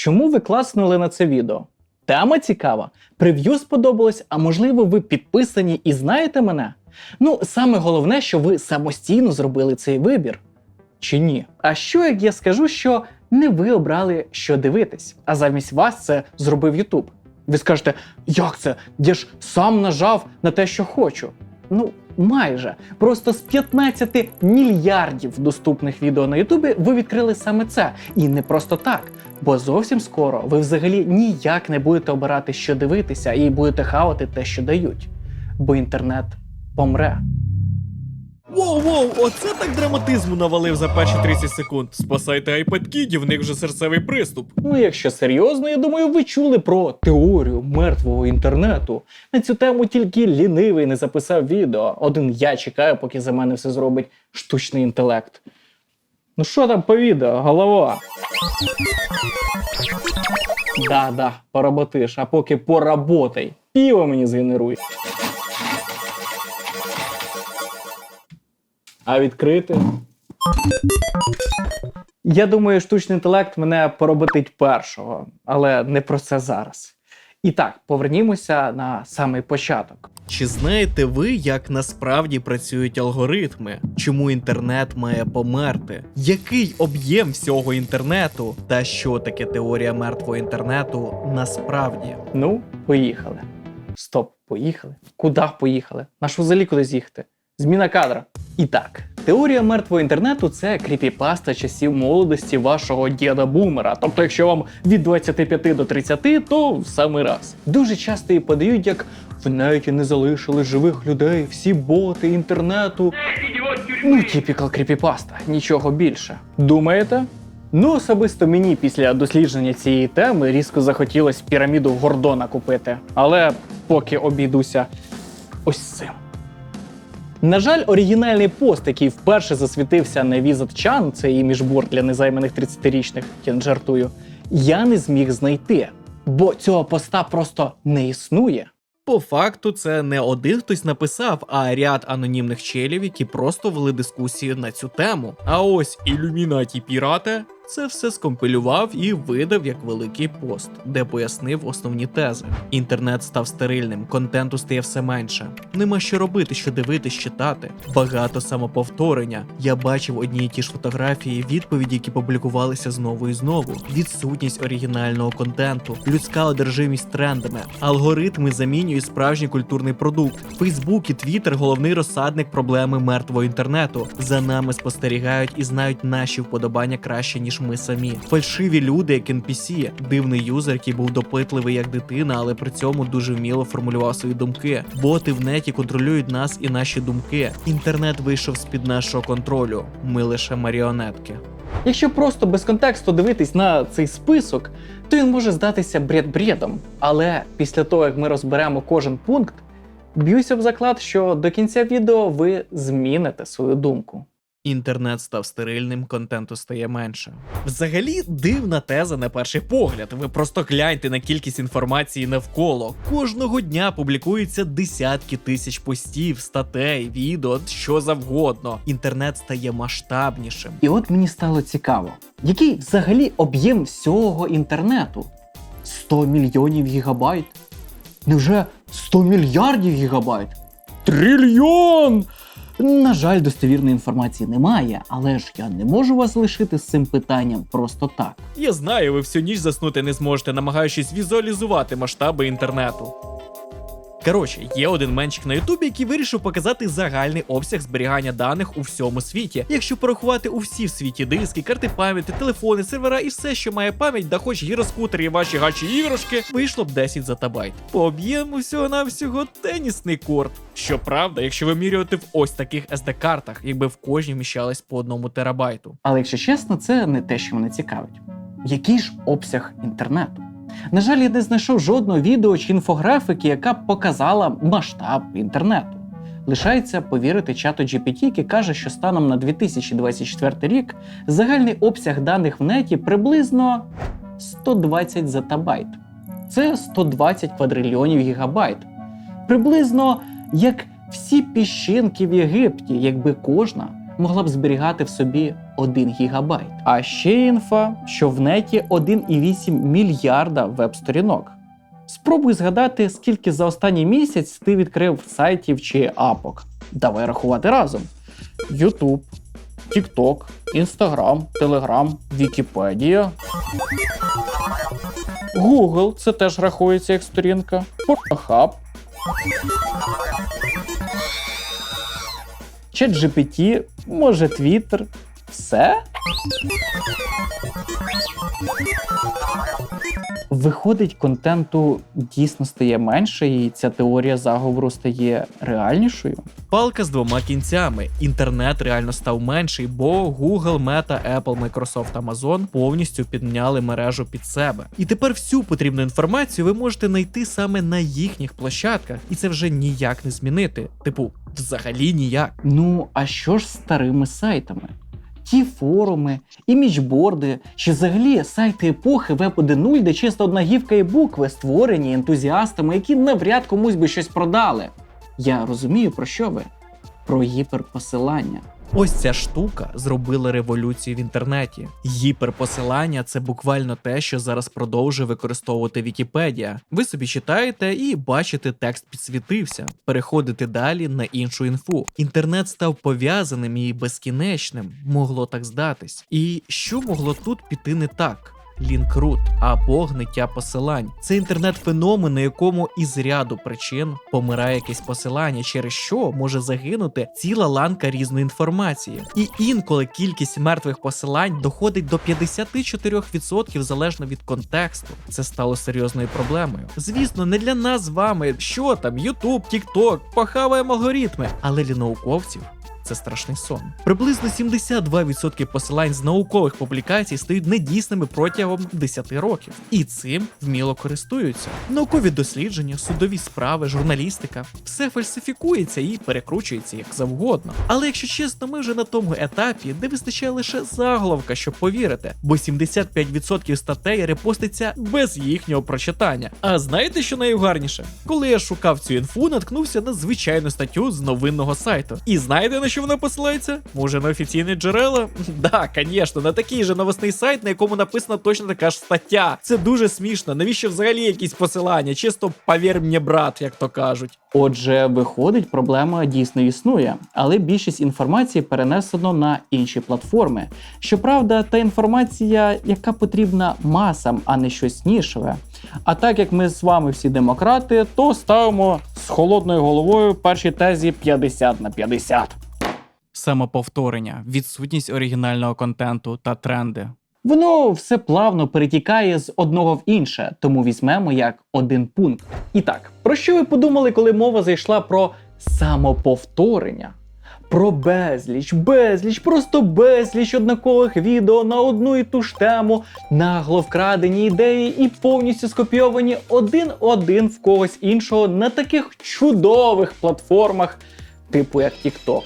Чому ви класнули на це відео? Тема цікава, прев'ю сподобалось, а можливо ви підписані і знаєте мене? Ну, саме головне, що ви самостійно зробили цей вибір. Чи ні? А що, як я скажу, що не ви обрали, що дивитись, а замість вас це зробив YouTube? Ви скажете, як це? Я ж сам нажав на те, що хочу. Ну, майже. Просто з 15 мільярдів доступних відео на Ютубі ви відкрили саме це. І не просто так. Бо зовсім скоро ви взагалі ніяк не будете обирати, що дивитися, і будете хавати те, що дають. Бо інтернет помре. Воу-воу, оце так драматизму навалив за перші 30 секунд. Спасайте iPad-кідів, в них вже серцевий приступ. Ну, якщо серйозно, я думаю, ви чули про теорію мертвого інтернету. На цю тему тільки лінивий не записав відео. Один я чекаю, поки за мене все зробить штучний інтелект. Ну що там по відео, голова? Да, поработиш, а поки поработай. Пиво мені згенеруй. А відкрити? Я думаю, штучний інтелект мене пороботить першого, але не про це зараз. І так, повернімося на самий початок. Чи знаєте ви, як насправді працюють алгоритми? Чому інтернет має померти? Який об'єм всього інтернету? Та що таке теорія мертвого інтернету насправді? Ну, поїхали. Стоп, поїхали? Куди поїхали? На що взагалі кудись їхати? Зміна кадра. І так, теорія мертвого інтернету – це кріпіпаста часів молодості вашого діда-бумера. Тобто, якщо вам від 25 до 30, то в самий раз. Дуже часто її подають як «в неті не залишили живих людей, всі боти інтернету». Ну, типікал кріпіпаста, нічого більше. Думаєте? Ну, особисто мені після дослідження цієї теми різко захотілося піраміду Гордона купити. Але поки обійдуся ось цим. На жаль, оригінальний пост, який вперше засвітився на Wizard.chan, це її міжборд для незайманих 30-річних, я не жартую, я не зміг знайти, бо цього поста просто не існує. По факту, це не один хтось написав, а ряд анонімних челів, які просто вели дискусію на цю тему. А ось Ілюмінаті Пірате це все скомпілював і видав як великий пост, де пояснив основні тези. Інтернет став стерильним, контенту стає все менше. Нема що робити, що дивитись, читати. Багато самоповторення. Я бачив одні й ті ж фотографії, відповіді, які публікувалися знову і знову. Відсутність оригінального контенту, людська одержимість трендами, алгоритми замінюють справжній культурний продукт. Фейсбук і Твіттер – головний розсадник проблеми мертвого інтернету. За нами спостерігають і знають наші вподобання краще, ніж ми самі. Фальшиві люди, як NPC, дивний юзер, який був допитливий як дитина, але при цьому дуже вміло формулював свої думки. Боти в неті контролюють нас і наші думки. Інтернет вийшов з-під нашого контролю. Ми лише маріонетки. Якщо просто без контексту дивитись на цей список, то він може здатися бред-бредом. Але після того, як ми розберемо кожен пункт, б'юся в заклад, що до кінця відео ви зміните свою думку. Інтернет став стерильним, контенту стає менше. Взагалі, дивна теза на перший погляд. Ви просто гляньте на кількість інформації навколо. Кожного дня публікуються десятки тисяч постів, статей, відео, що завгодно. Інтернет стає масштабнішим. І от мені стало цікаво, який взагалі об'єм всього інтернету? 100 мільйонів гігабайт? Невже 100 мільярдів гігабайт? Трильйон! На жаль, достовірної інформації немає, але ж я не можу вас лишити з цим питанням просто так. Я знаю, ви всю ніч заснути не зможете, намагаючись візуалізувати масштаби інтернету. Коротше, є один менчик на Ютубі, який вирішив показати загальний обсяг зберігання даних у всьому світі. Якщо порахувати усі в світі диски, карти пам'яті, телефони, сервера і все, що має пам'ять, да хоч гіроскутери і ваші гачі іграшки, вийшло б 10 зетабайт. По об'єму всього-навсього тенісний корт. Щоправда, якщо вимірювати в ось таких SD-картах, якби в кожній вміщалось по 1 терабайту. Але якщо чесно, це не те, що мене цікавить. Який ж обсяг інтернету? На жаль, я не знайшов жодного відео чи інфографіки, яка б показала масштаб інтернету. Лишається повірити чату GPT, який каже, що станом на 2024 рік загальний обсяг даних в неті приблизно 120 зетабайт. Це 120 квадрильйонів гігабайт. Приблизно як всі піщинки в Єгипті, якби кожна могла б зберігати в собі 1 гігабайт. А ще є інфа, що в неті 1,8 мільярда веб-сторінок. Спробуй згадати, скільки за останній місяць ти відкрив сайтів чи апок. Давай рахувати разом. YouTube, TikTok, Instagram, Telegram, Вікіпедія. Google, це теж рахується як сторінка. Pornhub. ChatGPT, може Twitter. Все? Виходить, контенту дійсно стає менше, і ця теорія заговору стає реальнішою? Палка з двома кінцями. Інтернет реально став менший, бо Google, Meta, Apple, Microsoft, Amazon повністю підняли мережу під себе. І тепер всю потрібну інформацію ви можете знайти саме на їхніх площадках, і це вже ніяк не змінити. Типу, взагалі ніяк. Ну, а що ж з старими сайтами? Ті форуми, іміджборди, чи взагалі сайти епохи Web 1.0, де чисто одна гівка і букви, створені ентузіастами, які навряд комусь би щось продали. Я розумію, про що ви. Про гіперпосилання. Ось ця штука зробила революцію в інтернеті. Гіперпосилання – це буквально те, що зараз продовжує використовувати Вікіпедія. Ви собі читаєте і бачите, текст підсвітився. Переходите далі на іншу інфу. Інтернет став пов'язаним і безкінечним, могло так здатись. І що могло тут піти не так? Лінкрут або гниття посилань. Це інтернет-феномен, на якому із ряду причин помирає якесь посилання, через що може загинути ціла ланка різної інформації. І інколи кількість мертвих посилань доходить до 54% залежно від контексту. Це стало серйозною проблемою. Звісно, не для нас з вами, що там, YouTube, TikTok, похаваємо алгоритми, але для науковців це страшний сон. Приблизно 72% посилань з наукових публікацій стають недійсними протягом 10 років. І цим вміло користуються. Наукові дослідження, судові справи, журналістика – все фальсифікується і перекручується як завгодно. Але якщо чесно, ми вже на тому етапі, де вистачає лише заголовка, щоб повірити, бо 75% статей репоститься без їхнього прочитання. А знаєте, що найгарніше? Коли я шукав цю інфу, наткнувся на звичайну статтю з новинного сайту. І знаєте, на що вона посилається? Може, на офіційні джерела? Да, звісно, на такий же новосний сайт, на якому написана точно така ж стаття. Це дуже смішно. Навіщо взагалі якісь посилання? Чисто повір мені, брат, як то кажуть. Отже, виходить, проблема дійсно існує, але більшість інформації перенесено на інші платформи. Щоправда, та інформація, яка потрібна масам, а не щось нішеве. А так як ми з вами всі демократи, то ставимо з холодною головою першій тезі 50/50. Самоповторення, відсутність оригінального контенту та тренди. Воно все плавно перетікає з одного в інше, тому візьмемо як один пункт. І так, про що ви подумали, коли мова зайшла про самоповторення? Про просто безліч однакових відео на одну і ту ж тему, нагло вкрадені ідеї і повністю скопійовані один в когось іншого на таких чудових платформах, типу як TikTok.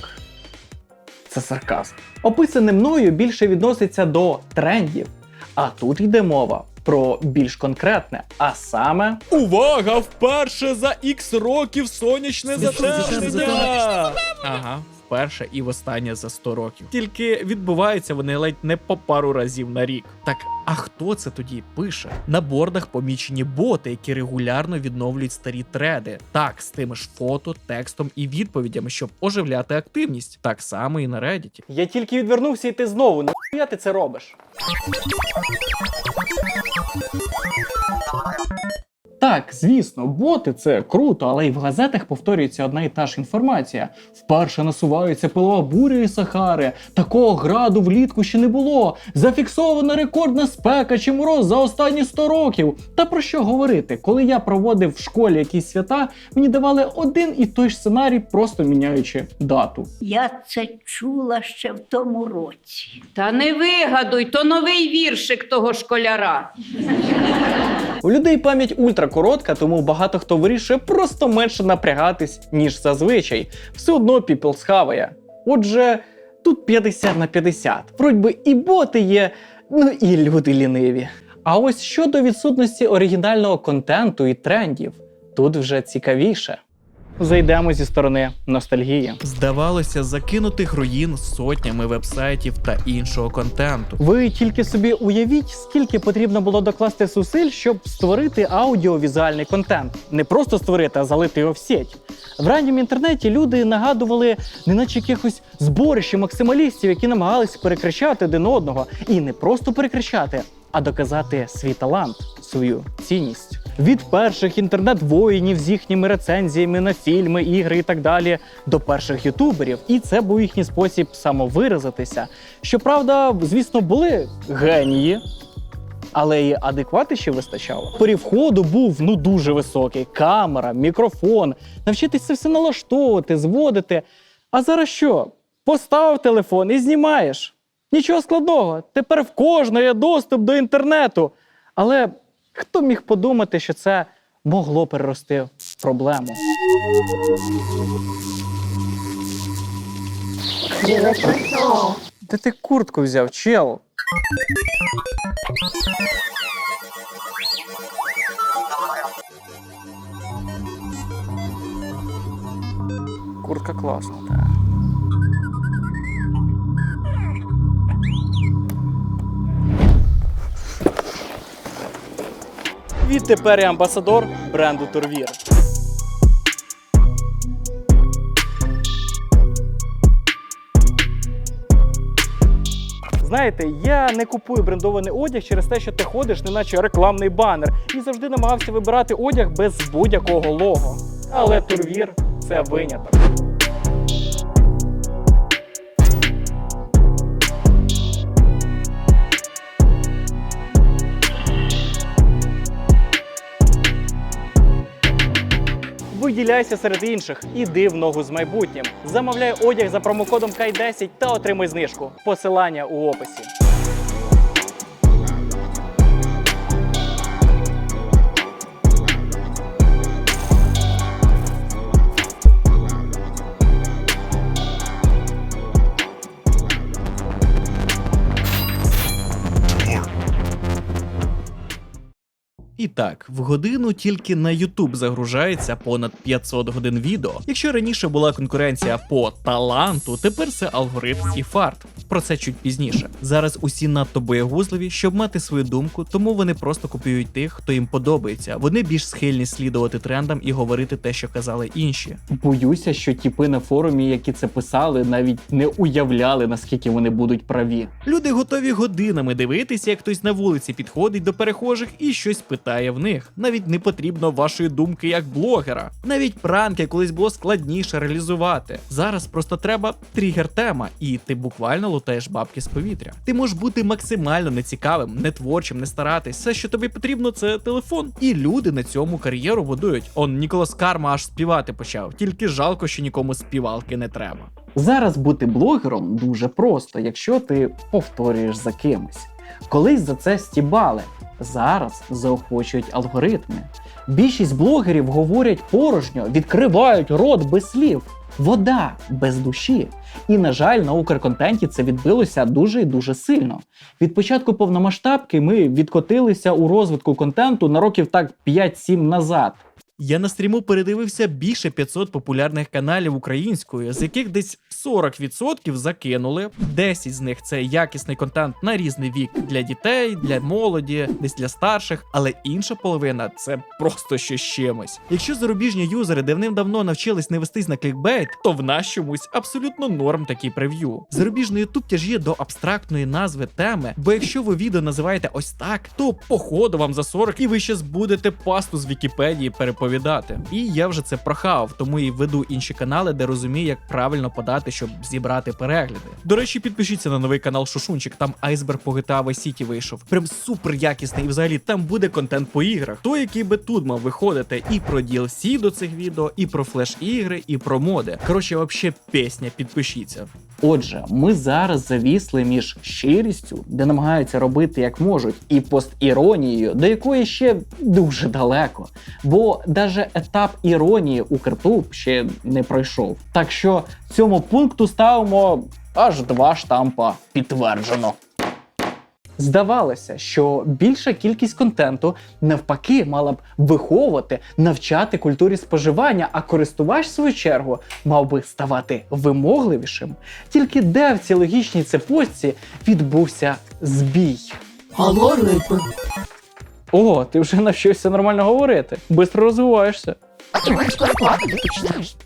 Це сарказм. Описане мною більше відноситься до трендів. А тут йде мова про більш конкретне, а саме... Увага! Вперше за X років сонячне затемнення! Ага, вперше і востаннє за 100 років. Тільки відбуваються вони ледь не по пару разів на рік. Так, а хто це тоді пише? На бордах помічені боти, які регулярно відновлюють старі треди. Так, з тими ж фото, текстом і відповідями, щоб оживляти активність. Так само і на Reddit. Я тільки відвернувся і ти знову. Нахуя ти це робиш? Так, звісно, боти – це круто, але й в газетах повторюється одна і та ж інформація. Вперше насувається пилова буря із Сахари. Такого граду влітку ще не було. Зафіксована рекордна спека чи мороз за останні 100 років. Та про що говорити? Коли я проводив в школі якісь свята, мені давали один і той ж сценарій, просто міняючи дату. Я це чула ще в тому році. Та не вигадуй, то новий віршик того школяра. У людей пам'ять ультракоротка, тому багато хто вирішує просто менше напрягатись, ніж зазвичай. Все одно people схаває. Отже, тут 50/50. Вроді би і боти є, ну і люди ліниві. А ось щодо відсутності оригінального контенту і трендів, тут вже цікавіше. зайдемо зі сторони ностальгії. Здавалося, закинутих руїн сотнями вебсайтів та іншого контенту. Ви тільки собі уявіть, скільки потрібно було докласти зусиль, щоб створити аудіовізуальний контент. Не просто створити, а залити його в сеть. В ранньому інтернеті люди нагадували неначе якихось зборище максималістів, які намагались перекричати один одного. І не просто перекричати, а доказати свій талант, свою цінність. Від перших інтернет-воїнів з їхніми рецензіями на фільми, ігри і так далі, до перших ютуберів. І це був їхній спосіб самовиразитися. Щоправда, звісно, були генії, але і адеквати ще вистачало. Поріг входу був дуже високий. Камера, мікрофон, навчитись це все налаштовувати, зводити. А зараз що? Поставив телефон і знімаєш. Нічого складного, тепер в кожного є доступ до інтернету. Але хто міг подумати, що це могло перерости в проблему? Де ти куртку взяв, чел? Куртка класна, так. Відтепер я амбасадор бренду Турвір. Знаєте, я не купую брендований одяг через те, що ти ходиш, неначе рекламний банер, і завжди намагався вибирати одяг без будь-якого лого. Але Турвір – це виняток. Виділяйся серед інших, іди в ногу з майбутнім. Замовляй одяг за промокодом KAI10 та отримай знижку. Посилання у описі. І так, в годину тільки на YouTube загружається понад 500 годин відео. Якщо раніше була конкуренція по таланту, тепер це алгоритм і фарт. Про це чуть пізніше. Зараз усі надто боягузливі, щоб мати свою думку, тому вони просто копіюють тих, хто їм подобається. Вони більш схильні слідувати трендам і говорити те, що казали інші. Боюся, що тіпи на форумі, які це писали, навіть не уявляли, наскільки вони будуть праві. Люди готові годинами дивитися, як хтось на вулиці підходить до перехожих і щось питає в них. Навіть не потрібно вашої думки як блогера. Навіть пранки колись було складніше реалізувати. Зараз просто треба тригер-тема, і ти буквально лутаєш бабки з повітря. Ти можеш бути максимально нецікавим, не творчим, не старатись. Все, що тобі потрібно, це телефон. І люди на цьому кар'єру будують. Он Ніколас Карма аж співати почав. Тільки жалко, що нікому співалки не треба. Зараз бути блогером дуже просто, якщо ти повторюєш за кимось. Колись за це стібали, зараз заохочують алгоритми. Більшість блогерів говорять порожньо, відкривають рот без слів. Вода без душі. І, на жаль, на Укрконтенті це відбилося дуже і дуже сильно. Від початку повномасштабки ми відкотилися у розвитку контенту на років так 5-7 назад. Я на стріму передивився більше 500 популярних каналів українською, з яких десь 40% закинули. 10 з них це якісний контент на різний вік для дітей, для молоді, десь для старших, але інша половина це просто щось з чимось. Якщо зарубіжні юзери давним-давно навчились не вестись на клікбейт, то в нас чомусь абсолютно норм такі прев'ю. Зарубіжний ютуб тяжіє до абстрактної назви теми, бо якщо ви відео називаєте ось так, то походу вам за 40 і ви щас будете пасту з Вікіпедії переповідати. І я вже це прохавав, тому і веду інші канали, де розумію, як правильно подати, щоб зібрати перегляди. До речі, підпишіться на новий канал Шушунчик, там айсберг по GTA Vice City вийшов. Прям супер якісний, і взагалі там буде контент по іграх. Той, який би тут мав виходити і про DLC до цих відео, і про флеш-ігри, і про моди. Коротше, вообще пісня, підпишіться. Отже, ми зараз завісли між щирістю, де намагаються робити як можуть, і постіронією, до якої ще дуже далеко. Бо даже етап іронії Укртуб ще не пройшов. Так що цьому пункту ставимо аж 2 штампа підтверджено. Здавалося, що більша кількість контенту навпаки мала б виховувати, навчати культурі споживання, а користувач, в свою чергу, мав би ставати вимогливішим. Тільки де в цій логічній цепочці відбувся збій? Алгоритм. О, ти вже навчився нормально говорити. Бистро розвиваєшся. А ти будеш рекламу починаєш.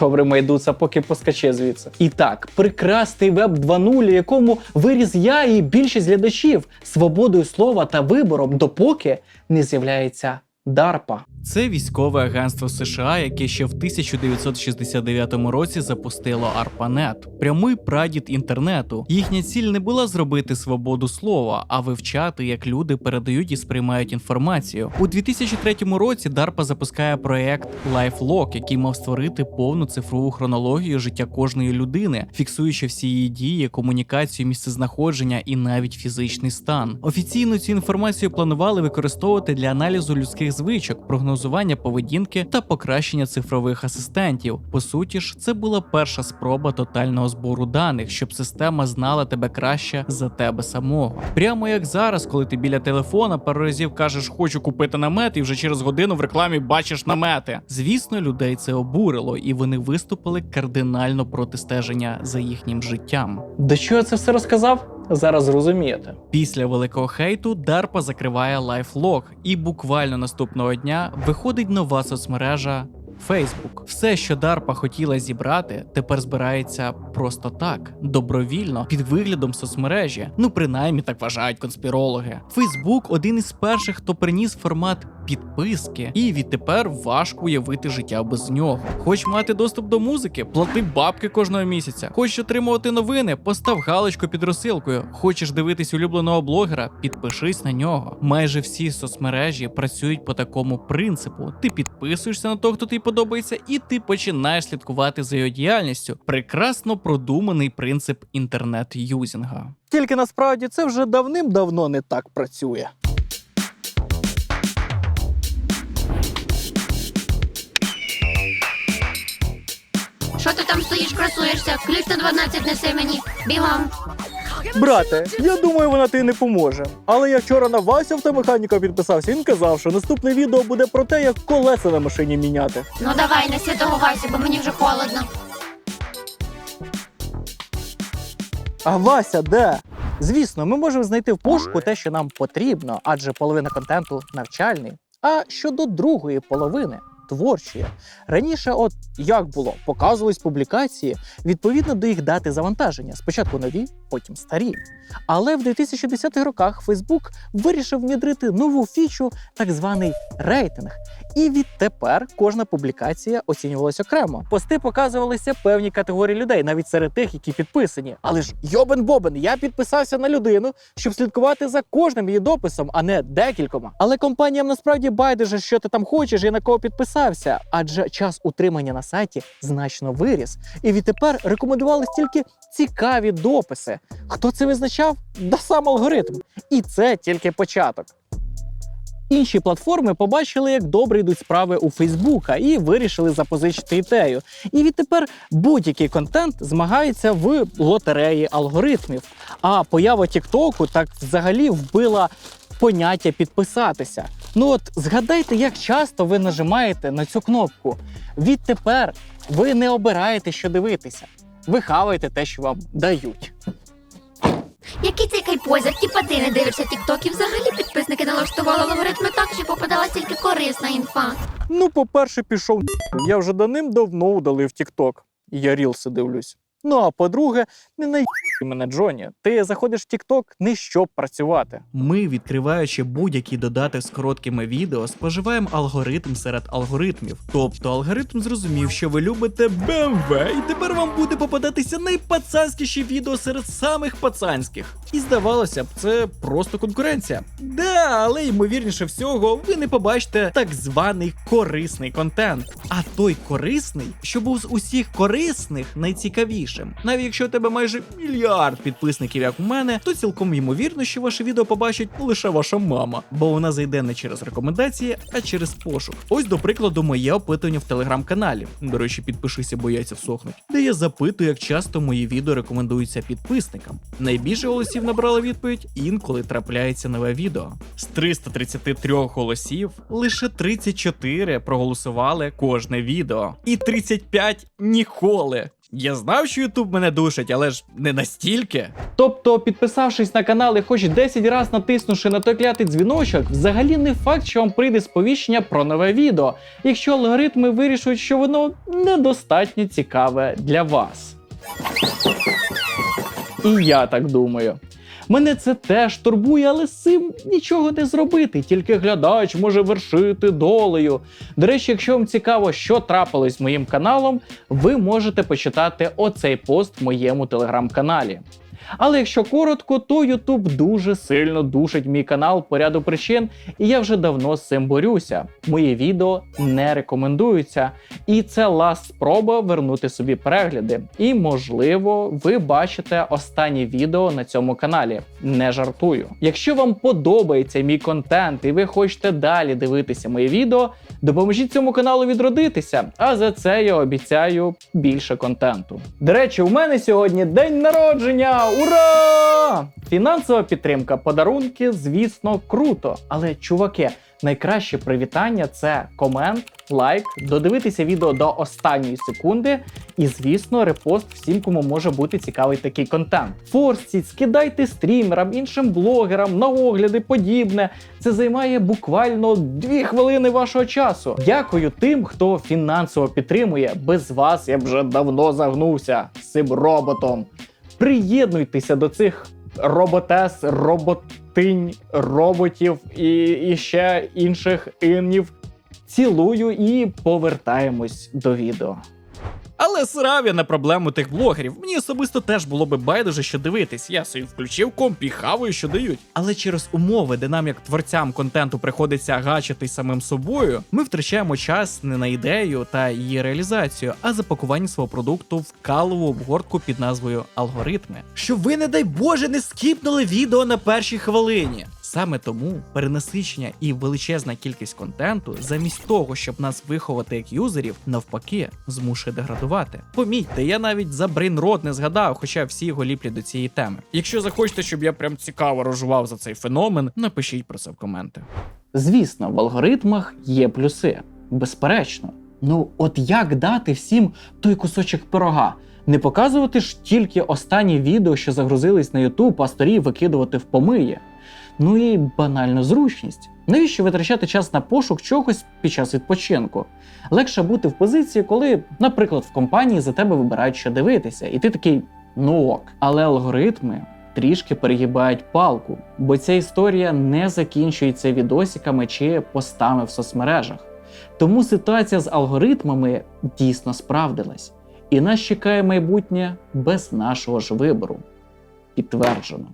Добре, Майдуца, поки поскаче звідси. І так, прекрасний веб 2.0, якому виріс я і більшість глядачів свободою слова та вибором, допоки не з'являється DARPA. Це військове агентство США, яке ще в 1969 році запустило ARPANET – прямий прадід інтернету. Їхня ціль не була зробити свободу слова, а вивчати, як люди передають і сприймають інформацію. У 2003 році DARPA запускає проєкт LifeLog, який мав створити повну цифрову хронологію життя кожної людини, фіксуючи всі її дії, комунікацію, місцезнаходження і навіть фізичний стан. Офіційно цю інформацію планували використовувати для аналізу людських звичок, прогнозування поведінки та покращення цифрових асистентів. По суті ж, це була перша спроба тотального збору даних, щоб система знала тебе краще за тебе самого. Прямо як зараз, коли ти біля телефона пару разів кажеш «хочу купити намет» і вже через годину в рекламі бачиш намети. Звісно, людей це обурило, і вони виступили кардинально проти стеження за їхнім життям. До чого я це все розказав? Зараз зрозумієте. Після великого хейту DARPA закриває LifeLog, і буквально наступного дня виходить нова соцмережа Facebook. Все, що DARPA хотіла зібрати, тепер збирається просто так, добровільно, під виглядом соцмережі. Ну, принаймні так вважають конспірологи. Facebook – один із перших, хто приніс формат підписки, і відтепер важко уявити життя без нього. Хоч мати доступ до музики? Плати бабки кожного місяця. Хочеш отримувати новини? Постав галочку під розсилкою. Хочеш дивитись улюбленого блогера? Підпишись на нього. Майже всі соцмережі працюють по такому принципу. Ти підписуєшся на того, хто тобі подобається, і ти починаєш слідкувати за його діяльністю. Прекрасно продуманий принцип інтернет-юзінга. Тільки насправді це вже давним-давно не так працює. Що ти там стоїш, красуєшся? Ключ на 12 неси мені. Бігом. Брате, я думаю, вона тобі не поможе. Але я вчора на Васю автомеханіка підписався, він казав, що наступне відео буде про те, як колеса на машині міняти. Ну давай, неси того Васю, бо мені вже холодно. А Вася де? Звісно, ми можемо знайти в пошуку те, що нам потрібно, адже половина контенту навчальний. А щодо другої половини, творчої. Раніше як було? Показувались публікації відповідно до їх дати завантаження. Спочатку нові, потім старі. Але в 2010-х роках Facebook вирішив внедрити нову фічу, так званий рейтинг. І відтепер кожна публікація оцінювалася окремо. Пости показувалися певній категорії людей, навіть серед тих, які підписані. Але ж йобен-бобен, я підписався на людину, щоб слідкувати за кожним її дописом, а не декількома. Але компаніям насправді байдуже, що ти там хочеш і на кого підписався, адже час утримання на сайті значно виріс. І відтепер рекомендувались тільки цікаві дописи. Хто це визначав? Да сам алгоритм. І це тільки початок. Інші платформи побачили, як добре йдуть справи у Фейсбука і вирішили запозичити ідею. І відтепер будь-який контент змагається в лотереї алгоритмів. А поява Тіктоку так взагалі вбила поняття підписатися. Ну згадайте, як часто ви нажимаєте на цю кнопку. Відтепер ви не обираєте, що дивитися. Ви хаваєте те, що вам дають. Який цей кайпозер? Тіпа ти не дивишся тік-ток і взагалі підписники налаштували алгоритми так, що попадалась тільки корисна інфа. Ну, по-перше, пішов я вже давним-давно удалив TikTok. І я рілси дивлюсь. Ну, а по-друге, не наїбай мене, Джоні. Ти заходиш в TikTok не щоб працювати. Ми, відкриваючи будь-який додаток з короткими відео, споживаємо алгоритм серед алгоритмів. Тобто алгоритм зрозумів, що ви любите BMW, і тепер вам буде попадатися найпацанськіші відео серед самих пацанських. І здавалося б, це просто конкуренція. Да, але ймовірніше всього, ви не побачите так званий корисний контент. А той корисний, що був з усіх корисних найцікавіший. більшим. Навіть якщо у тебе майже мільярд підписників, як у мене, то цілком ймовірно, що ваше відео побачить лише ваша мама, бо вона зайде не через рекомендації, а через пошук. Ось, до прикладу, моє опитування в телеграм-каналі. До речі, підпишися, бо яйця всохнуть, де я запитую, як часто мої відео рекомендуються підписникам. Найбільше голосів набрала відповідь: інколи трапляється нове відео. З 333 голосів лише 34 проголосували кожне відео. І 35 ніколи. Я знав, що YouTube мене душить, але ж не настільки. Тобто, підписавшись на канал і хоч 10 разів натиснувши на той клятий дзвіночок, взагалі не факт, що вам прийде сповіщення про нове відео, якщо алгоритми вирішують, що воно недостатньо цікаве для вас. І я так думаю. Мене це теж турбує, але з цим нічого не зробити, тільки глядач може вершити долею. До речі, якщо вам цікаво, що трапилось з моїм каналом, ви можете почитати оцей пост в моєму телеграм-каналі. Але якщо коротко, то YouTube дуже сильно душить мій канал по ряду причин, і я вже давно з цим борюся. Мої відео не рекомендуються, і це ласт спроба вернути собі перегляди. І, можливо, ви бачите останнє відео на цьому каналі. Не жартую. Якщо вам подобається мій контент і ви хочете далі дивитися мої відео, допоможіть цьому каналу відродитися, а за це я обіцяю більше контенту. До речі, у мене сьогодні день народження! Ура! Фінансова підтримка, подарунки, звісно, круто. Але, чуваки, найкраще привітання – це комент, лайк, додивитися відео до останньої секунди і, звісно, репост всім, кому може бути цікавий такий контент. Форсіть, скидайте стрімерам, іншим блогерам, на огляди, подібне. Це займає буквально 2 хвилини вашого часу. Дякую тим, хто фінансово підтримує. Без вас я б вже давно загнувся з цим роботом. Приєднуйтеся до цих роботес, роботинь, роботів і ще інших іннів. Цілую і повертаємось до відео. Але срав я на проблему тих блогерів. Мені особисто теж було би байдуже, що дивитись. Я собі включив комп і хаваю, що дають. Але через умови, де нам як творцям контенту приходиться гачити самим собою, ми втрачаємо час не на ідею та її реалізацію, а запакування свого продукту в калову обгортку під назвою алгоритми. Щоб ви, не дай Боже, не скіпнули відео на першій хвилині. Саме тому перенасичення і величезна кількість контенту, замість того, щоб нас виховати як юзерів, навпаки, змушує деградувати. Помітьте, я навіть за брейнрот не згадав, хоча всі його ліплять до цієї теми. Якщо захочете, щоб я прям цікаво розжував за цей феномен, напишіть про це в коменти. Звісно, в алгоритмах є плюси. Безперечно. Ну, от як дати всім той кусочок пирога? Не показувати ж тільки останні відео, що загрузились на YouTube, а старі викидувати в помиї. Ну і банальна зручність. Навіщо витрачати час на пошук чогось під час відпочинку? Легше бути в позиції, коли, наприклад, в компанії за тебе вибирають, що дивитися, і ти такий, ну ок. Але алгоритми трішки перегибають палку, бо ця історія не закінчується відосиками чи постами в соцмережах. Тому ситуація з алгоритмами дійсно справдилась. І нас чекає майбутнє без нашого ж вибору. Підтверджено.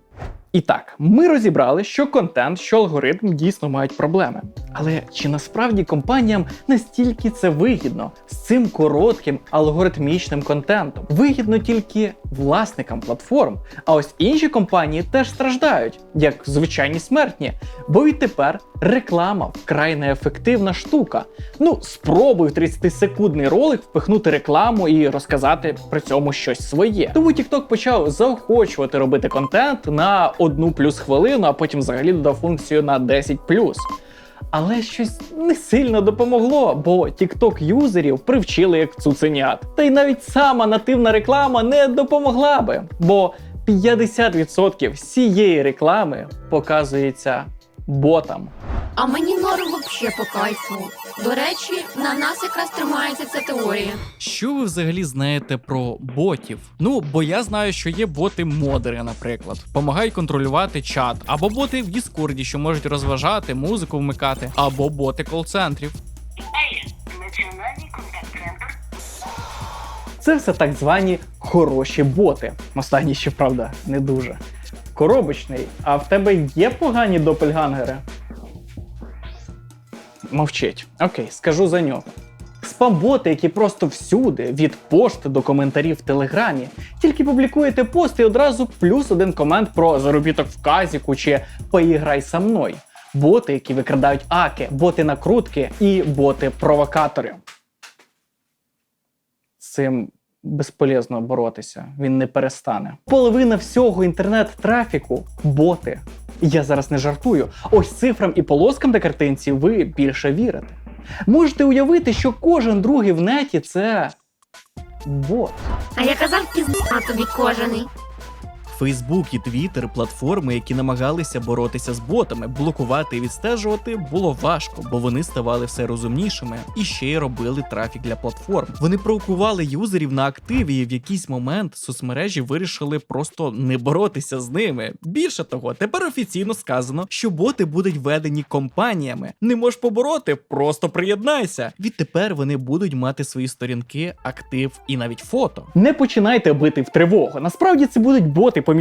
І так, ми розібрали, що контент, що алгоритм дійсно мають проблеми. Але чи насправді компаніям настільки це вигідно з цим коротким алгоритмічним контентом? Вигідно тільки власникам платформ, а ось інші компанії теж страждають, як звичайні смертні. Бо і тепер реклама вкрай неефективна штука. Ну, спробуй в 30-секундний ролик впихнути рекламу і розказати при цьому щось своє. Тому TikTok почав заохочувати робити контент на 1+ хвилину, а потім взагалі додав функцію на 10+. Але щось не сильно допомогло, бо TikTok-юзерів привчили як цуценят. Та й навіть сама нативна реклама не допомогла би, бо 50% всієї реклами показується ботам. А мені норм вообще по кайфу. До речі, на нас якраз тримається ця теорія. Що ви взагалі знаєте про ботів? Ну, бо я знаю, що є боти-модери, наприклад. Помагають контролювати чат. Або боти в Діскорді, що можуть розважати, музику вмикати. Або боти кол-центрів. Національний контакт-центр. Це все так звані хороші боти. Останні, щоправда, не дуже. Коробочний, а в тебе є погані допельгангери? Мовчить. Окей, скажу за нього. спам-боти, які просто всюди, від пошти до коментарів в Телеграмі. Тільки публікуєте пост і одразу плюс один комент про заробіток в казіку чи «поіграй со мною». Боти, які викрадають аки, боти-накрутки і боти-провокатори. З цим безполезно боротися, він не перестане. Половина всього інтернет-трафіку – боти. Я зараз не жартую. Ось цифрам і полоскам на картинці ви більше вірите. Можете уявити, що кожен другий в неті – це бот. А я казав, пізна тобі кожаний. Фейсбук і Твіттер – платформи, які намагалися боротися з ботами, блокувати і відстежувати було важко, бо вони ставали все розумнішими і ще й робили трафік для платформ. Вони провокували юзерів на активі, і в якийсь момент соцмережі вирішили просто не боротися з ними. Більше того, тепер офіційно сказано, що боти будуть ведені компаніями. Не можеш побороти – просто приєднайся. Відтепер вони будуть мати свої сторінки, актив і навіть фото. Не починайте бити в тривогу. Насправді це будуть боти-помічники.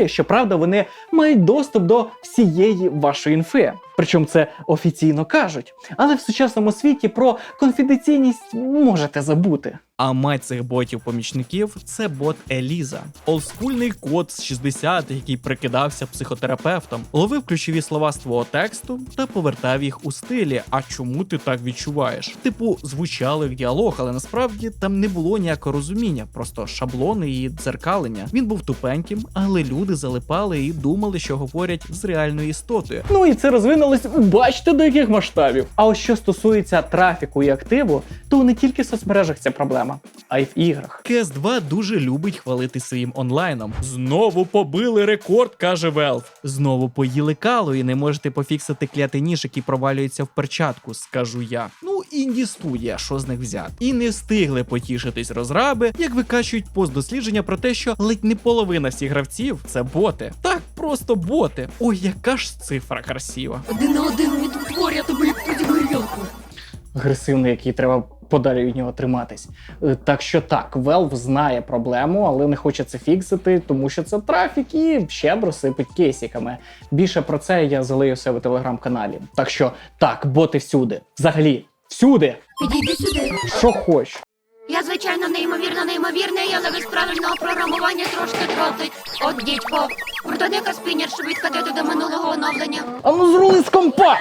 Щоправда, вони мають доступ до всієї вашої інфи. Причому це офіційно кажуть. Але в сучасному світі про конфіденційність можете забути. А мать цих ботів-помічників – це бот Еліза. Олдскульний код з 60, який прикидався психотерапевтом, ловив ключові слова з твого тексту та повертав їх у стилі «А чому ти так відчуваєш?». Типу, звучало як діалог, але насправді там не було ніякого розуміння, просто шаблони і дзеркалення. Він був тупеньким, але люди залипали і думали, що говорять з реальною істотою. Ну і це розвинулось, бачите, до яких масштабів. А ось що стосується трафіку і активу, то не тільки в соцмережах ця проблема, а й в іграх. CS2 дуже любить хвалити своїм онлайном. Знову побили рекорд, каже Valve. Знову поїли калу і не можете пофіксити клятий ніж, який провалюється в перчатку, скажу я. Ну, інді-студія, що з них взяти. І не встигли потішитись розраби, як викачують пост-дослідження про те, що ледь не половина всіх гравців – це боти. Так, просто боти. Ой, яка ж цифра красива. 1 на 1 відтворює тобі підгорілку. Агресивний, який треба подалі від нього триматись. Так що так, Valve знає проблему, але не хоче це фіксити, тому що це трафік і щедро сипить кейсиками. Більше про це я залию у себе в телеграм-каналі. Так що так, боти всюди. Взагалі, всюди. Підійди сюди. Що хоч. Я, звичайно, неймовірний, але без правильного програмування трошки дротить. От, дідько, крутоника спінер, щоб відкатити до минулого оновлення. А ну зрули з компа!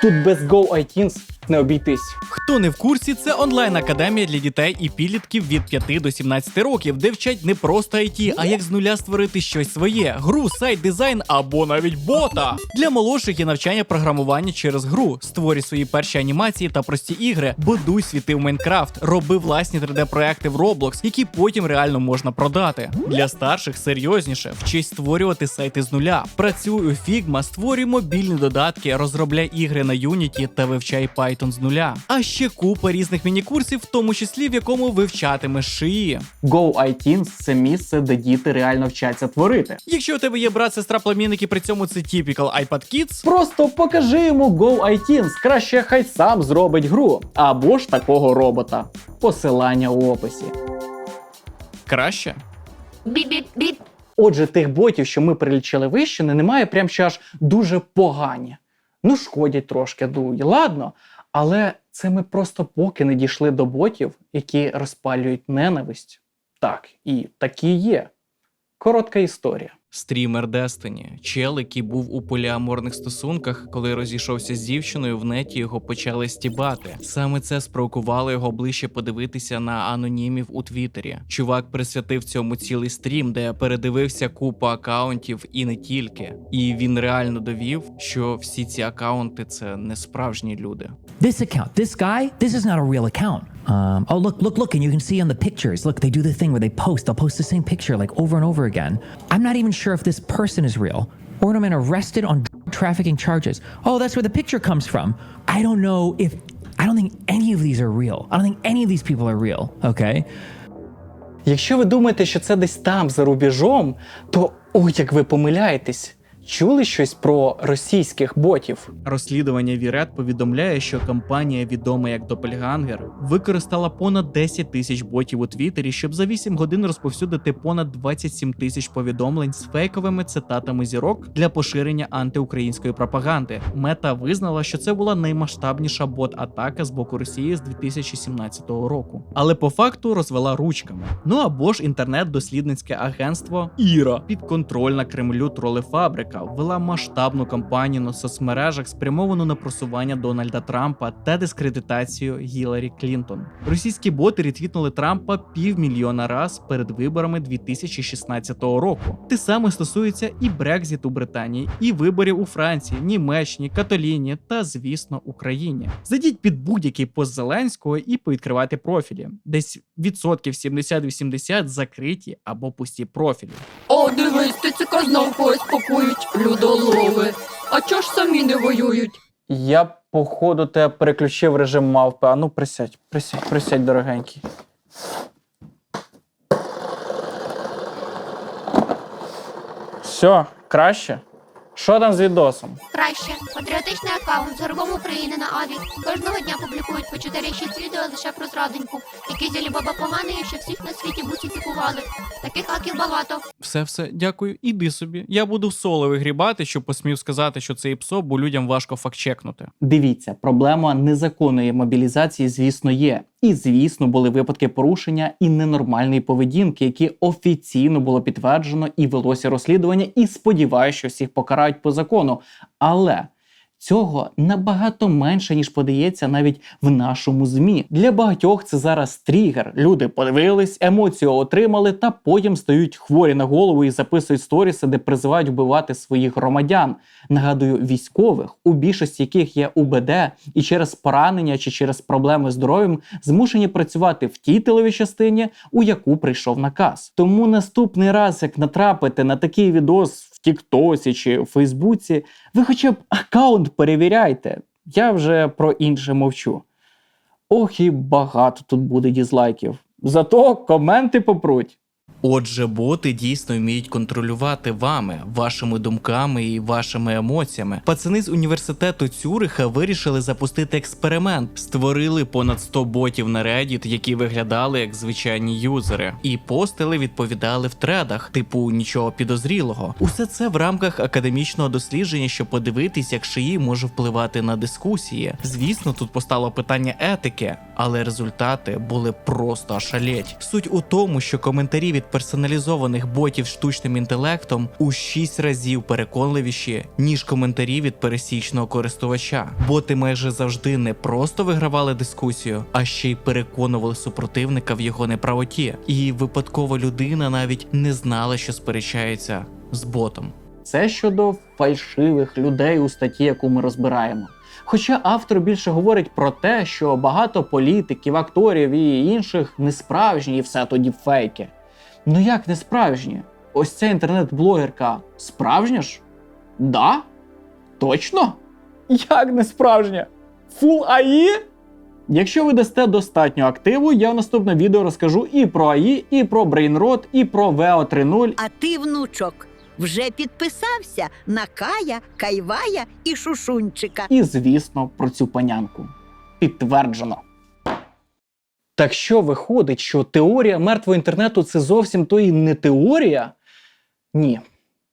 Тут без Go iTunes не обійтись. Хто не в курсі, це онлайн-академія для дітей і підлітків від 5 до 17 років, де вчать не просто IT, а як з нуля створити щось своє – гру, сайт, дизайн або навіть бота. Для молодших є навчання програмування через гру. Створюй свої перші анімації та прості ігри, будуй світи в Майнкрафт, роби власні 3D-проекти в Roblox, які потім реально можна продати. Для старших серйозніше, вчись створювати сайти з нуля. Працюй у Figma, створюй мобільні додатки, розробляй ігри на Unity та вивчай Python з нуля. А ще купа різних міні-курсів, в тому числі в якому вивчатимеш шиї. Go iTunes – це місце, де діти реально вчаться творити. Якщо у тебе є брат, сестра, племінник і при цьому це typical iPad Kids, Просто покажи йому Go iTunes, краще хай сам зробить гру. Або ж такого робота. Посилання у описі. краще. Біп-біп-біп. Отже, тих ботів, що ми перелічили вище, немає прям що аж дуже погані. Ну, шкодять трошки, ладно. Але це ми просто поки не дійшли до ботів, які розпалюють ненависть. Так, і такі є. Коротка історія. Стрімер Destiny. Чел, який був у поліаморних стосунках, коли розійшовся з дівчиною, в неті його почали стібати. Саме це спровокувало його ближче подивитися на анонімів у Твіттері. Чувак присвятив цьому цілий стрім, де передивився купу акаунтів і не тільки. І він реально довів, що всі ці акаунти – це не справжні люди. This account, this guy, this is not a real account. Oh, look, and you can see on the pictures. Look, they do the thing where they'll post the same picture like over and over again. I'm not even sure if this person is real. Ornament arrested on trafficking charges. Oh, that's where the picture comes from. I don't think any of these are real. I don't think any of these people are real, okay? Якщо ви думаєте, що це десь там, за рубежом, то ой, як ви помиляєтесь. чули щось про російських ботів? Розслідування Вірет повідомляє, що компанія, відома як Doppelganger, використала понад 10 тисяч ботів у Твіттері, щоб за 8 годин розповсюдити понад 27 тисяч повідомлень з фейковими цитатами зірок для поширення антиукраїнської пропаганди. Мета визнала, що це була наймасштабніша бот-атака з боку Росії з 2017 року. Але по факту розвела ручками. Ну або ж інтернет-дослідницьке агентство Іра, підконтрольна Кремлю тролефабрика, ввела масштабну кампанію на соцмережах, спрямовану на просування Дональда Трампа та дискредитацію Гіларі Клінтон. Російські боти ретвітнули Трампа 500 000 раз перед виборами 2016 року. Те саме стосується і Брекзит у Британії, і виборів у Франції, Німеччині, Каталонії та, звісно, Україні. Зайдіть під будь-який пост Зеленського і повідкривайте профілі. Десь відсотків 70-80 закриті або пусті профілі. О, дивись, ТЦК знов когось пакують, людолови. А чого ж самі не воюють? Я, походу, тебе переключив режим мавпи. А ну присядь, дорогенький. Все, краще? Що там з відосом? Краще. Патріотичний аккаунт з гербом України на Аві. Кожного дня публікують по 4-6 відео лише про зрадоньку, який зялібаба поганий, що всіх на світі бусифікували. Таких хаків багато. Все, дякую, іди собі. Я буду в соло вигрібати, щоб посмів сказати, що це ІПСО, бо людям важко фактчекнути. Дивіться, проблема незаконної мобілізації, звісно, є. І, звісно, були випадки порушення і ненормальної поведінки, які офіційно було підтверджено і велося розслідування, і сподіваюся, що всіх покарають по закону. Але цього набагато менше, ніж подається навіть в нашому ЗМІ. Для багатьох це зараз тригер. Люди подивились, емоцію отримали та потім стають хворі на голову і записують сторіси, де призивають вбивати своїх громадян. Нагадую, військових, у більшості яких є УБД і через поранення чи через проблеми з здоров'ям змушені працювати в тій тиловій частині, у яку прийшов наказ. Тому наступний раз, як натрапите на такий відос в Тіктосі чи в Фейсбуці, ви хоча б аккаунт перевіряйте. Я вже про інше мовчу. Ох, і багато тут буде дізлайків. Зато коменти попруть. Отже, боти дійсно вміють контролювати вами, вашими думками і вашими емоціями. Пацани з університету Цюриха вирішили запустити експеримент. Створили понад 100 ботів на Reddit, які виглядали як звичайні юзери. І постили відповідали в тредах, типу нічого підозрілого. Усе це в рамках академічного дослідження, щоб подивитись, як шиї може впливати на дискусії. Звісно, тут постало питання етики, але результати були просто ошалеть. Суть у тому, що коментарі від персоналізованих ботів штучним інтелектом у 6 разів переконливіші, ніж коментарі від пересічного користувача. Боти майже завжди не просто вигравали дискусію, а ще й переконували супротивника в його неправоті. І випадкова людина навіть не знала, що сперечається з ботом. Це щодо фальшивих людей у статті, яку ми розбираємо. Хоча автор більше говорить про те, що багато політиків, акторів і інших несправжні, і все тоді фейки. Ну як несправжні? Ось ця інтернет-блогерка справжня ж? Да? Точно? Як несправжня? Фул АІ? Якщо ви дасте достатньо активу, я в наступному відео розкажу і про АІ, і про BrainRot, і про Veo 3.0. А ти, внучок, вже підписався на Кая, Кайвая і Шушунчика. І, звісно, про цю панянку. Підтверджено. Так що виходить, що теорія мертвого інтернету – це зовсім то і не теорія? Ні,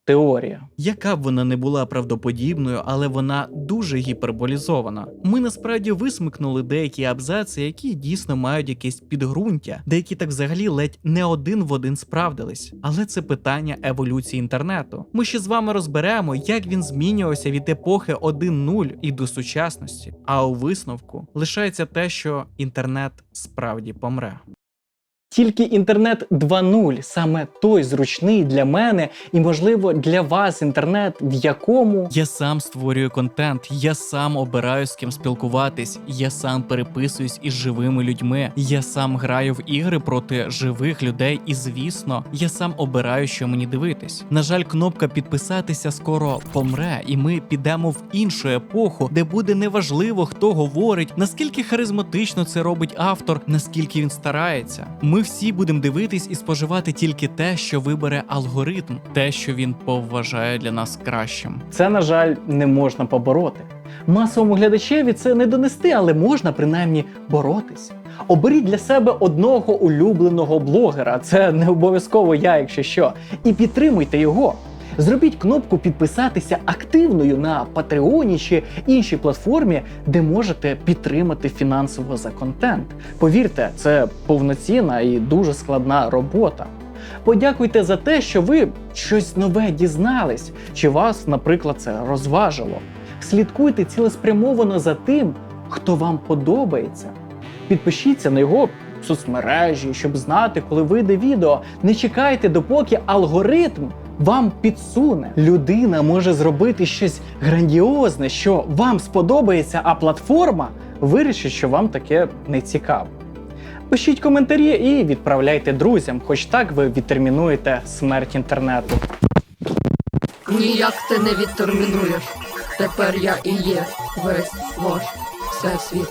теорія. Яка б вона не була правдоподібною, але вона дуже гіперболізована. Ми насправді висмикнули деякі абзаци, які дійсно мають якесь підґрунтя, деякі так взагалі ледь не один в один справдились. Але це питання еволюції інтернету. Ми ще з вами розберемо, як він змінювався від епохи 1.0 і до сучасності. А у висновку лишається те, що інтернет справді помре. Тільки інтернет 2.0 – саме той зручний для мене і, можливо, для вас інтернет, в якому... Я сам створюю контент, я сам обираю, з ким спілкуватись, я сам переписуюсь із живими людьми, я сам граю в ігри проти живих людей і, звісно, я сам обираю, що мені дивитись. На жаль, кнопка підписатися скоро помре, і ми підемо в іншу епоху, де буде неважливо, хто говорить, наскільки харизматично це робить автор, наскільки він старається. Ми Ми всі будемо дивитись і споживати тільки те, що вибере алгоритм, те, що він повважає для нас кращим. Це, на жаль, не можна побороти. Масовому глядачеві це не донести, але можна принаймні боротись. Оберіть для себе одного улюбленого блогера, це не обов'язково я, якщо що, і підтримуйте його. Зробіть кнопку підписатися активною на Патреоні чи іншій платформі, де можете підтримати фінансово за контент. Повірте, це повноцінна і дуже складна робота. Подякуйте за те, що ви щось нове дізнались, чи вас, наприклад, це розважило. Слідкуйте цілеспрямовано за тим, хто вам подобається. Підпишіться на його соцмережі, щоб знати, коли вийде відео. Не чекайте, допоки алгоритм вам підсуне. Людина може зробити щось грандіозне, що вам сподобається, а платформа вирішить, що вам таке не цікаво. Пишіть коментарі і відправляйте друзям, хоч так ви відтермінуєте смерть інтернету. Ніяк ти не відтермінуєш. Тепер я і є весь ваш всесвіт.